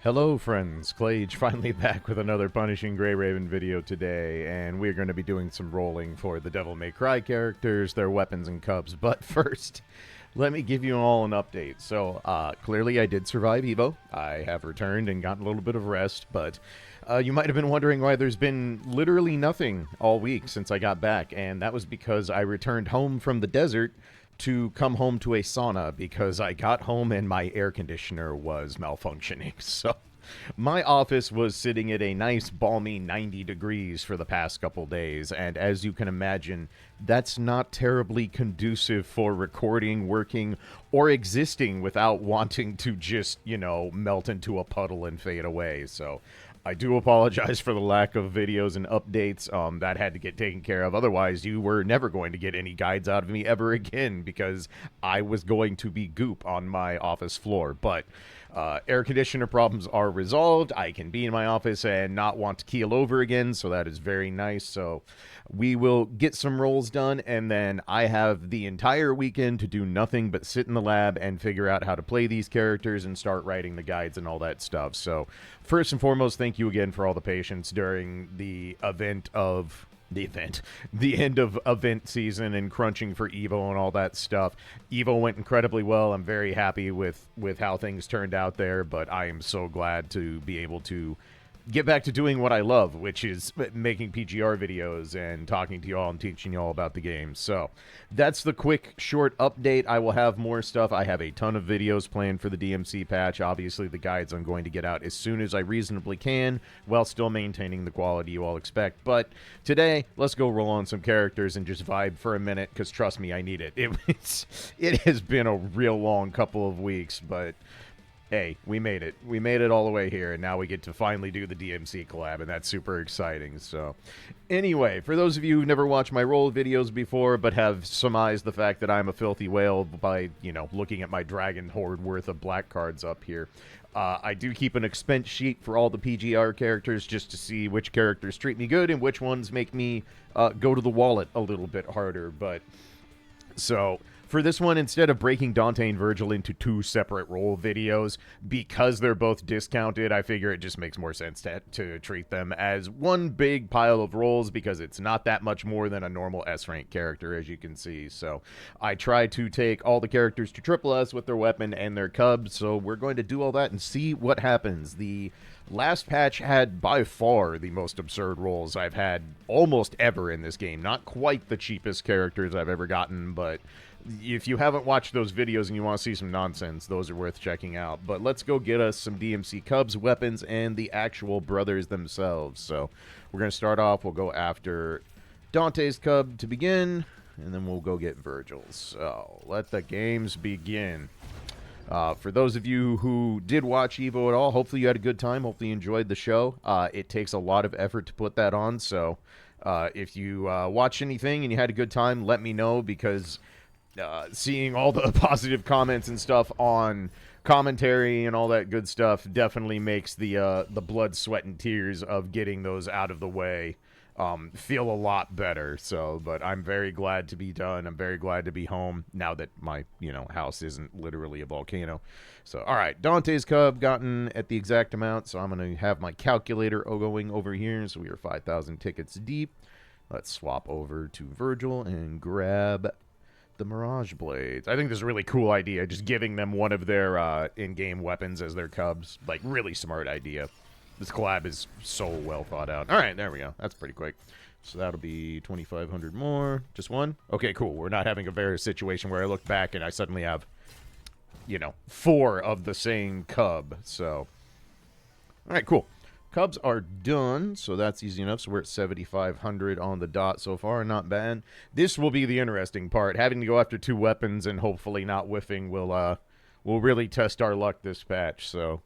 Hello friends, Clage finally back with another Punishing Grey Raven video today, and we're going to be doing some rolling for the Devil May Cry characters, their weapons and cubs, but first, let me give you all an update. So, clearly I did survive Evo. I have returned and gotten a little bit of rest, but you might have been wondering why there's been literally nothing all week since I got back, and that was because I returned home from the desert to come home to a sauna because I got home and my air conditioner was malfunctioning. So my office was sitting at a nice balmy 90 degrees for the past couple days, and as you can imagine, that's not terribly conducive for recording, working, or existing without wanting to just, you know, melt into a puddle and fade away. So I do apologize for the lack of videos and updates. That had to get taken care of. Otherwise, you were never going to get any guides out of me ever again because I was going to be goop on my office floor. But air conditioner problems are resolved. I can be in my office and not want to keel over again, so that is very nice. So we will get some rolls done, and then I have the entire weekend to do nothing but sit in the lab and figure out how to play these characters and start writing the guides and all that stuff. So first and foremost, thank you again for all the patience during the end of event season and crunching for Evo and all that stuff. Evo went incredibly well. I'm very happy with how things turned out there, but I am so glad to be able to get back to doing what I love, which is making PGR videos and talking to y'all and teaching y'all about the game. So that's the quick, short update. I will have more stuff. I have a ton of videos planned for the DMC patch. Obviously, the guides I'm going to get out as soon as I reasonably can, while still maintaining the quality you all expect. But today, let's go roll on some characters and just vibe for a minute, because trust me, I need it. It has been a real long couple of weeks, but hey, we made it. We made it all the way here, and now we get to finally do the DMC collab, and that's super exciting. So anyway, for those of you who never watched my roll videos before, but have surmised the fact that I'm a filthy whale by, you know, looking at my dragon horde worth of black cards up here, I do keep an expense sheet for all the PGR characters just to see which characters treat me good and which ones make me go to the wallet a little bit harder. But so for this one, instead of breaking Dante and Vergil into two separate roll videos, because they're both discounted, I figure it just makes more sense to treat them as one big pile of rolls, because it's not that much more than a normal S-rank character, as you can see. So I try to take all the characters to Triple S with their weapon and their cubs, so we're going to do all that and see what happens. The last patch had by far the most absurd rolls I've had almost ever in this game. Not quite the cheapest characters I've ever gotten, but if you haven't watched those videos and you want to see some nonsense, those are worth checking out. But let's go get us some DMC cubs, weapons, and the actual brothers themselves. So we're going to start off. We'll go after Dante's cub to begin, and then we'll go get Vergil's. So let the games begin. For those of you who did watch Evo at all, hopefully you had a good time. Hopefully you enjoyed the show. It takes a lot of effort to put that on. So if you watched anything and you had a good time, let me know, because seeing all the positive comments and stuff on commentary and all that good stuff definitely makes the blood, sweat, and tears of getting those out of the way feel a lot better. So, but I'm very glad to be done. I'm very glad to be home now that my, you know, house isn't literally a volcano. So, all right, Dante's cub gotten at the exact amount, so I'm going to have my calculator going over here. So we are 5,000 tickets deep. Let's swap over to Vergil and grab the Mirage Blades. I think this is a really cool idea, just giving them one of their in-game weapons as their cubs. Like, really smart idea. This collab is so well thought out. All right, there we go. That's pretty quick. So that'll be 2,500 more. Just one? Okay, cool. We're not having a very situation where I look back and I suddenly have, you know, 4 of the same cub. So, all right, cool. Cubs are done, so that's easy enough. So we're at 7,500 on the dot so far. Not bad. This will be the interesting part. Having to go after 2 weapons and hopefully not whiffing will really test our luck this patch. So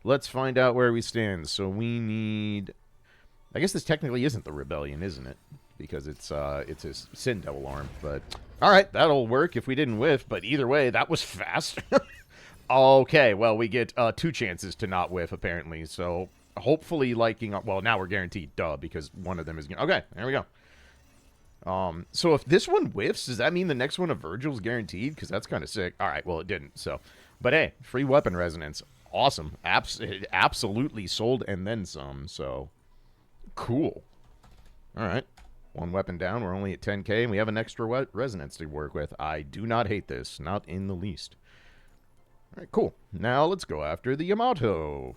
let's find out where we stand. So we need, I guess this technically isn't the Rebellion, isn't it? Because it's a Sin Devil arm. But all right, that'll work if we didn't whiff. But either way, that was fast. Okay, well, we get 2 chances to not whiff apparently. So hopefully liking, well, now we're guaranteed, duh, because one of them is, okay, there we go. So if this one whiffs, does that mean the next one of Vergil's guaranteed? Because that's kind of sick. All right, well, it didn't, so. But hey, free weapon resonance. awesome. Absolutely sold and then some. So cool. All right. One weapon down. We're only at 10k, and we have an extra resonance to work with. I do not hate this. Not in the least. All right, cool. Now let's go after the Yamato.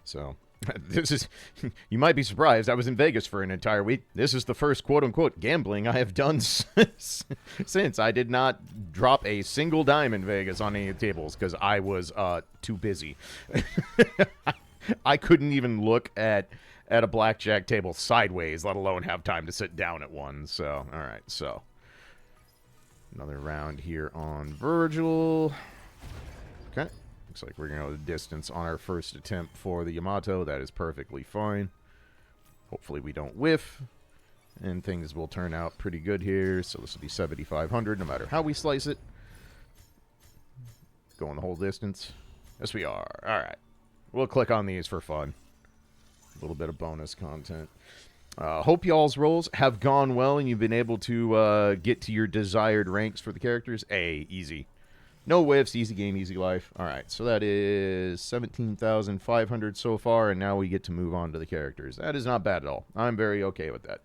So, this is... You might be surprised. I was in Vegas for an entire week. This is the first quote-unquote gambling I have done since. I did not drop a single dime in Vegas on any tables because I was too busy. I couldn't even look at a blackjack table sideways, let alone have time to sit down at one. So, all right, so another round here on Vergil. Okay, looks like we're going to go the distance on our first attempt for the Yamato. That is perfectly fine. Hopefully we don't whiff, and things will turn out pretty good here. So this will be 7,500 no matter how we slice it. Going the whole distance. Yes, we are. All right. We'll click on these for fun. A little bit of bonus content. Hope y'all's rolls have gone well and you've been able to get to your desired ranks for the characters. Easy. No whiffs, easy game, easy life. All right, so that is 17,500 so far, and now we get to move on to the characters. That is not bad at all. I'm very okay with that.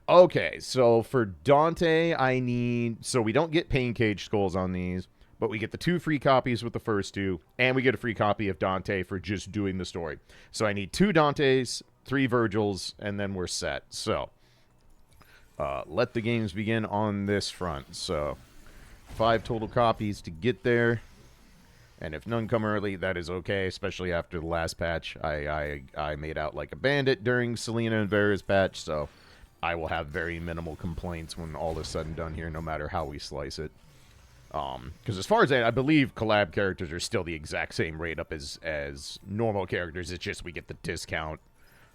Okay, so for Dante, I need... So we don't get Pain Cage Skulls on these, but we get the 2 free copies with the first 2, and we get a free copy of Dante for just doing the story. So I need 2 Dantes, 3 Vergils, and then we're set. So, let the games begin on this front. So, 5 total copies to get there. And if none come early, that is okay, especially after the last patch. I made out like a bandit during Selena and Vera's patch, so I will have very minimal complaints when all is said and done here, no matter how we slice it. Because as far as I believe collab characters are still the exact same rate up as normal characters. It's just we get the discount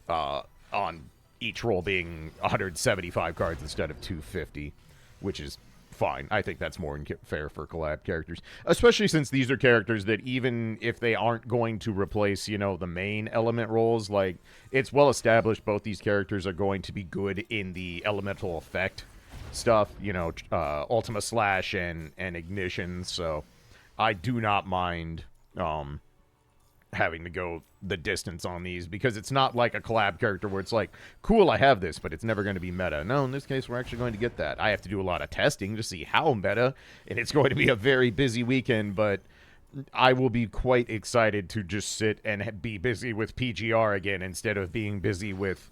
on each roll being 175 cards instead of 250, which is fine. I think that's more fair for collab characters, especially since these are characters that even if they aren't going to replace, you know, the main element roles, like, it's well established both these characters are going to be good in the elemental effect stuff, you know, Ultima Slash and Ignition, so I do not mind having to go the distance on these, because it's not like a collab character where it's like, cool, I have this, but it's never going to be meta. No, in this case, we're actually going to get that. I have to do a lot of testing to see how meta, and it's going to be a very busy weekend, but I will be quite excited to just sit and be busy with PGR again instead of being busy with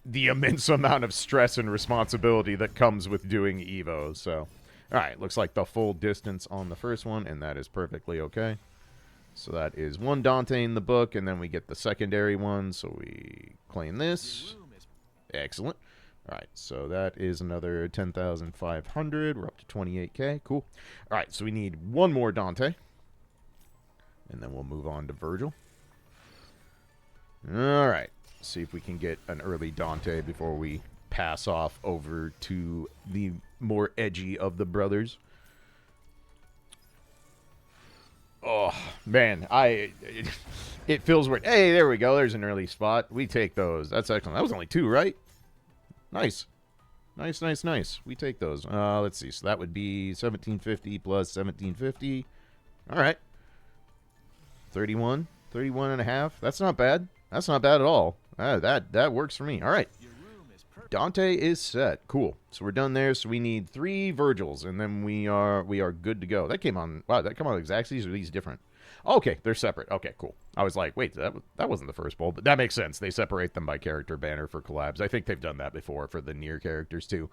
the immense amount of stress and responsibility that comes with doing Evo. So, all right, looks like the full distance on the first one, and that is perfectly okay. So that is 1 Dante in the book, and then we get the secondary one, so we claim this. Excellent. All right, so that is another 10,500. We're up to 28k. Cool. All right, so we need 1 more Dante, and then we'll move on to Vergil. All right, see if we can get an early Dante before we pass off over to the more edgy of the brothers. Oh, man, it feels weird. Hey, there we go. There's an early spot. We take those. That's excellent. That was only 2, right? Nice. Nice, nice, nice. We take those. Let's see. So that would be 1750 plus 1750. All right. 31. 31 and a half. That's not bad. That's not bad at all. That works for me. All right. Dante is set. Cool. So we're done there. So we need 3 Vergils, and then we are good to go. That came on. Wow, that came on exact. These are these different. Okay, they're separate. Okay, cool. I was like, wait, that wasn't the first bowl, but that makes sense. They separate them by character banner for collabs. I think they've done that before for the near characters too.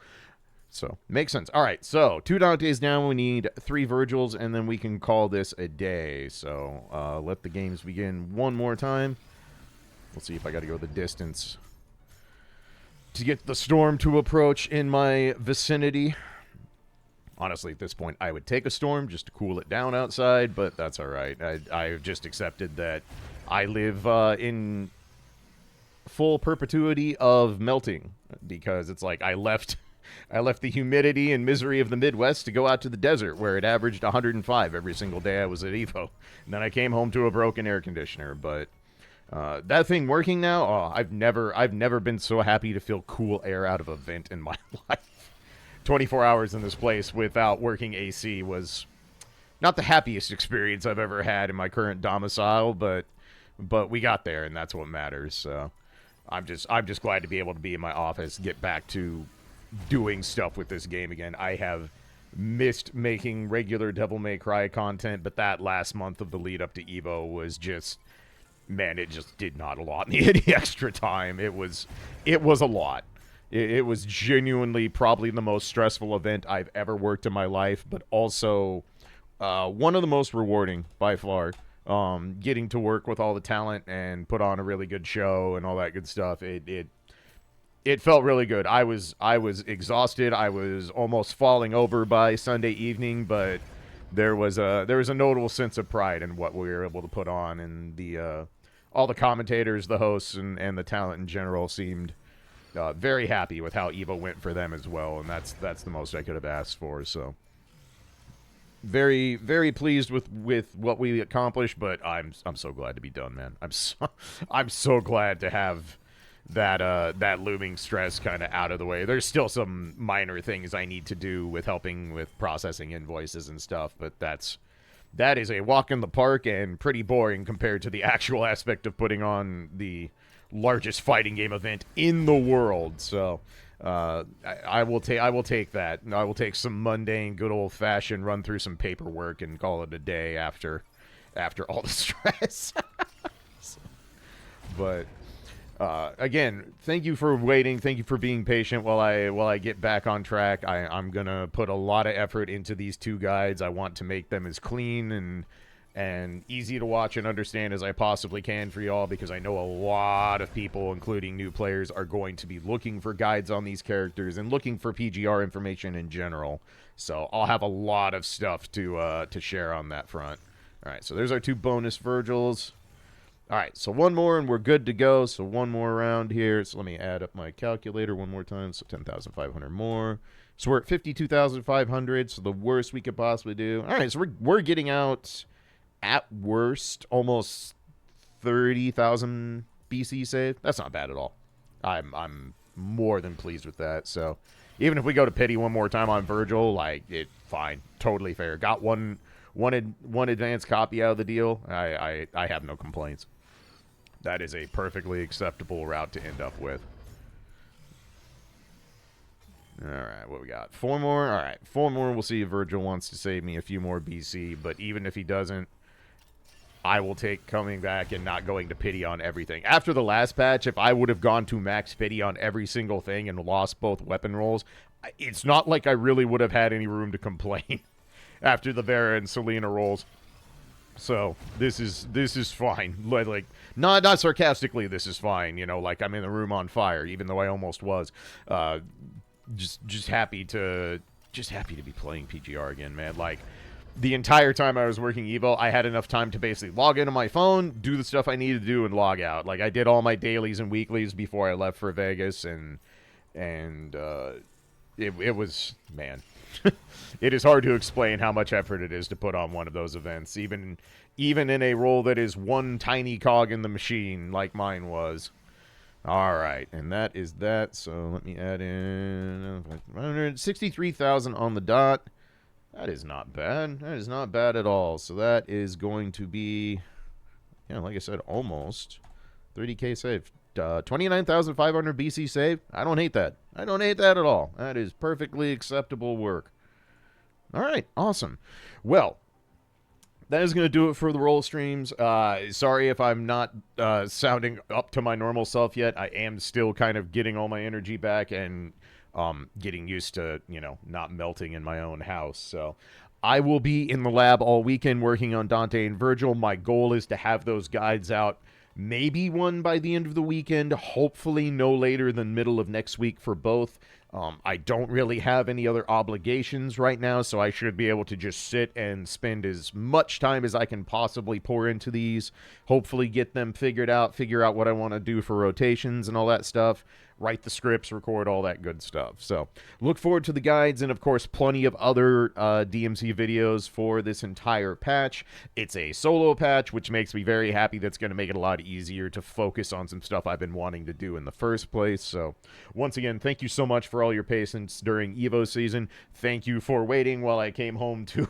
So makes sense. All right, so 2 Dantes down. We need 3 Vergils, and then we can call this a day. So let the games begin one more time. We'll see if I got to go the distance to get the storm to approach in my vicinity. Honestly, at this point, I would take a storm just to cool it down outside, but that's all right. I've just accepted that I live in full perpetuity of melting, because it's like I left the humidity and misery of the Midwest to go out to the desert where it averaged 105 every single day I was at Evo. And then I came home to a broken air conditioner, but that thing working now, oh, I've never been so happy to feel cool air out of a vent in my life. 24 hours in this place without working AC was not the happiest experience I've ever had in my current domicile, but we got there, and that's what matters. So I'm just glad to be able to be in my office, get back to doing stuff with this game again. I have missed making regular Devil May Cry content, but that last month of the lead up to Evo was just, man, it just did not allot me any extra time. It was a lot. It was genuinely probably the most stressful event I've ever worked in my life, but also one of the most rewarding by far. Getting to work with all the talent and put on a really good show and all that good stuff. It felt really good. I was exhausted. I was almost falling over by Sunday evening, but there was a notable sense of pride in what we were able to put on, and the all the commentators, the hosts, and the talent in general seemed very happy with how Evo went for them as well, and that's the most I could have asked for. So very, very pleased with what we accomplished, but I'm so glad to be done, man. I'm so glad to have that looming stress kind of out of the way. There's still some minor things I need to do with helping with processing invoices and stuff, but that is a walk in the park and pretty boring compared to the actual aspect of putting on the largest fighting game event in the world. So I will take that. I will take some mundane, good old fashioned run through some paperwork and call it a day after all the stress. But again, thank you for waiting. Thank you for being patient while I get back on track. I'm gonna put a lot of effort into these two guides. I want to make them as clean and easy to watch and understand as I possibly can for y'all, because I know a lot of people, including new players, are going to be looking for guides on these characters and looking for PGR information in general. So I'll have a lot of stuff to share on that front. All right, so there's our two bonus Vergils. All right, so one more and we're good to go. So one more round here. So let me add up my calculator one more time. So 10,500 more. So we're at 52,500. So the worst we could possibly do. All right, so we're getting out, at worst, almost 30,000 BC save. That's not bad at all. I'm more than pleased with that. So even if we go to pity one more time on Vergil, like, it fine, totally fair. Got one advanced copy out of the deal. I have no complaints. That is a perfectly acceptable route to end up with. All right, what we got? 4 more? All right, 4 more. We'll see if Vergil wants to save me a few more BC, but even if he doesn't, I will take coming back and not going to pity on everything. After the last patch, if I would have gone to max pity on every single thing and lost both weapon rolls, it's not like I really would have had any room to complain after the Vera and Selena rolls. So this is fine. Like not sarcastically, this is fine. You know, like I'm in the room on fire, even though I almost was. Just happy to be playing PGR again, man. Like, the entire time I was working Evo, I had enough time to basically log into my phone, do the stuff I needed to do, and log out. Like, I did all my dailies and weeklies before I left for Vegas, and it was, man. It is hard to explain how much effort it is to put on one of those events, even in a role that is one tiny cog in the machine like mine was. All right, and that is that. So let me add in 163,000 on the dot. That is not bad. That is not bad at all. So that is going to be, yeah, like I said, almost 30K save. 29,500 BC save. I don't hate that. I don't hate that at all. That is perfectly acceptable work. All right, awesome. Well, that is going to do it for the roll streams. Sorry if I'm not sounding up to my normal self yet. I am still kind of getting all my energy back and getting used to, you know, not melting in my own house. So I will be in the lab all weekend working on Dante and Vergil. My goal is to have those guides out, maybe one by the end of the weekend, hopefully no later than middle of next week for both. I don't really have any other obligations right now, so I should be able to just sit and spend as much time as I can possibly pour into these, hopefully get them figured out, figure out what I want to do for rotations and all that stuff, write the scripts, record all that good stuff. So look forward to the guides and, of course, plenty of other DMC videos for this entire patch. It's a solo patch, which makes me very happy. That's going to make it a lot easier to focus on some stuff I've been wanting to do in the first place. So once again, thank you so much for all your patience during Evo season. Thank you for waiting while I came home to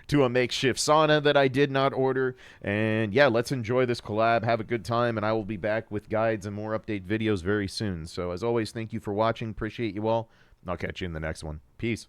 to a makeshift sauna that I did not order. And yeah, let's enjoy this collab. Have a good time, and I will be back with guides and more update videos very soon. So as always, thank you for watching. Appreciate you all. I'll catch you in the next one. Peace.